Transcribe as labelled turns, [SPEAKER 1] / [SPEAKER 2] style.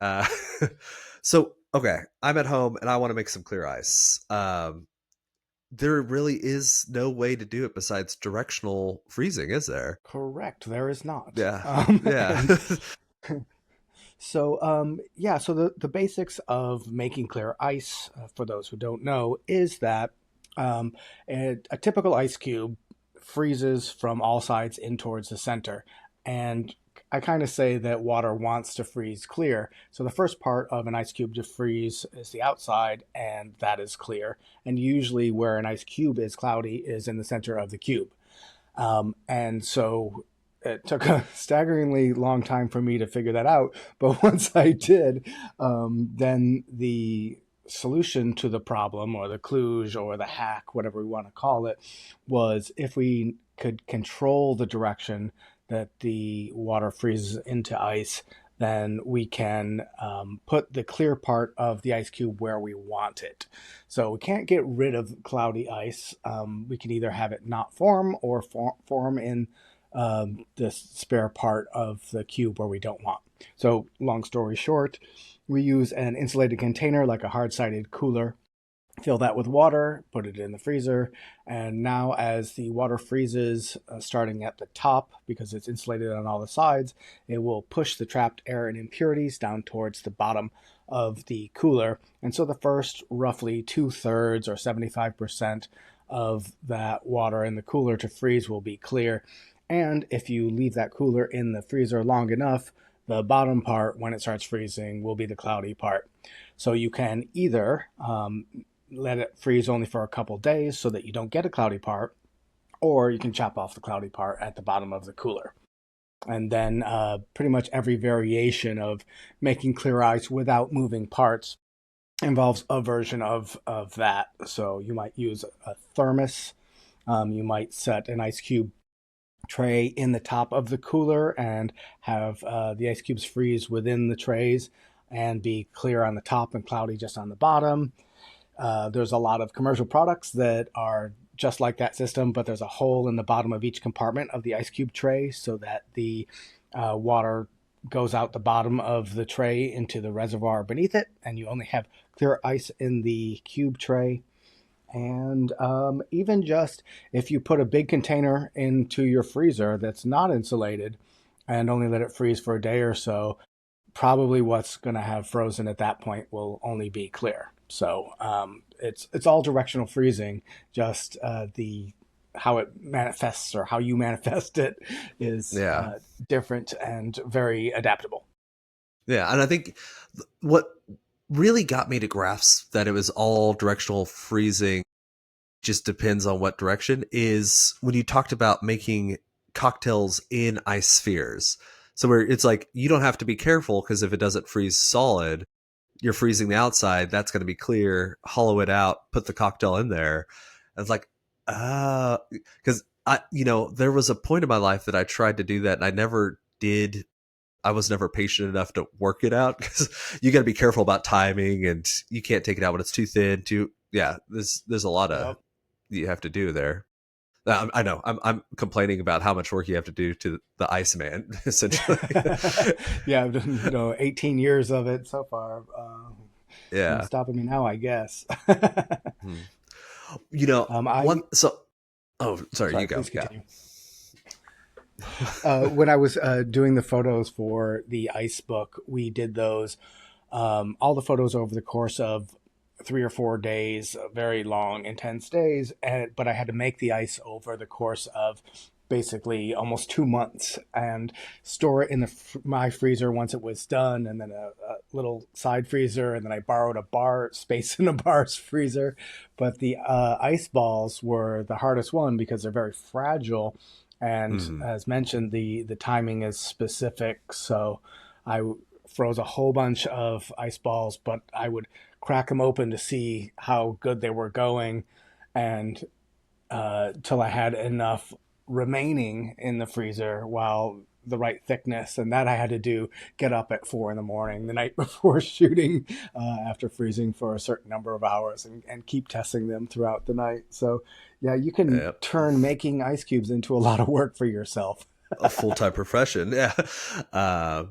[SPEAKER 1] Uh, so okay, I'm at home and I want to make some clear ice. There really is no way to do it besides directional freezing, is there?
[SPEAKER 2] Correct, there is not.
[SPEAKER 1] Yeah, yeah.
[SPEAKER 2] And so, yeah, so the basics of making clear ice, for those who don't know, is that um, a typical ice cube freezes from all sides in towards the center. And I kind of say that water wants to freeze clear. So the first part of an ice cube to freeze is the outside, and that is clear. And usually, where an ice cube is cloudy is in the center of the cube. And so it took a staggeringly long time for me to figure that out. But once I did, then the solution to the problem, or the kludge, or the hack, whatever we want to call it, was if we could control the direction that the water freezes into ice, then we can put the clear part of the ice cube where we want it. So we can't get rid of cloudy ice. We can either have it not form, or form in the spare part of the cube where we don't want. So, long story short, we use an insulated container like a hard sided cooler, fill that with water, put it in the freezer, and now as the water freezes, starting at the top, because it's insulated on all the sides, it will push the trapped air and impurities down towards the bottom of the cooler. And so the first roughly 2/3 or 75% of that water in the cooler to freeze will be clear. And if you leave that cooler in the freezer long enough, the bottom part, when it starts freezing, will be the cloudy part. So you can either let it freeze only for a couple days so that you don't get a cloudy part, or you can chop off the cloudy part at the bottom of the cooler. And then pretty much every variation of making clear ice without moving parts involves a version of that. So you might use a thermos. You might set an ice cube tray in the top of the cooler and have the ice cubes freeze within the trays and be clear on the top and cloudy just on the bottom. There's a lot of commercial products that are just like that system, but there's a hole in the bottom of each compartment of the ice cube tray so that the water goes out the bottom of the tray into the reservoir beneath it, and you only have clear ice in the cube tray. And even just if you put a big container into your freezer that's not insulated and only let it freeze for a day or so, probably what's going to have frozen at that point will only be clear. So it's all directional freezing. Just the how it manifests, or how you manifest it, is
[SPEAKER 1] Yeah.
[SPEAKER 2] different and very adaptable.
[SPEAKER 1] Yeah, and I think what really got me to grasp that it was all directional freezing just depends on what direction is when you talked about making cocktails in ice spheres. So where it's like you don't have to be careful because if it doesn't freeze solid, you're freezing the outside, that's going to be clear, hollow it out, put the cocktail in there. And it's like, because there was a point in my life that I tried to do that and I never did. I was never patient enough to work it out because you got to be careful about timing and you can't take it out when it's too thin. Yeah. There's a lot of
[SPEAKER 2] Yep.
[SPEAKER 1] you have to do there. I know I'm complaining about how much work you have to do to the Iceman essentially.
[SPEAKER 2] Yeah, I've done 18 years of it so far. No
[SPEAKER 1] Yeah.
[SPEAKER 2] stopping me now, I guess.
[SPEAKER 1] Hmm.
[SPEAKER 2] I
[SPEAKER 1] One. So, oh, sorry, you
[SPEAKER 2] Sorry,
[SPEAKER 1] go.
[SPEAKER 2] please
[SPEAKER 1] Yeah.
[SPEAKER 2] continue. When I was doing the photos for the ice book, we did those all the photos over the course of 3 or 4 days, very long, intense days. But I had to make the ice over the course of basically almost 2 months and store it in my freezer once it was done, and then a little side freezer, and then I borrowed a bar space in a bar's freezer. But the ice balls were the hardest one because they're very fragile, and
[SPEAKER 1] Hmm.
[SPEAKER 2] as mentioned, the timing is specific. So I froze a whole bunch of ice balls, but I would crack them open to see how good they were going, and till I had enough remaining in the freezer, while the right thickness, and that I had to do get up at 4 in the morning the night before shooting, after freezing for a certain number of hours, and keep testing them throughout the night. So yeah, you can
[SPEAKER 1] Yep.
[SPEAKER 2] turn making ice cubes into a lot of work for yourself.
[SPEAKER 1] A full time profession. Yeah.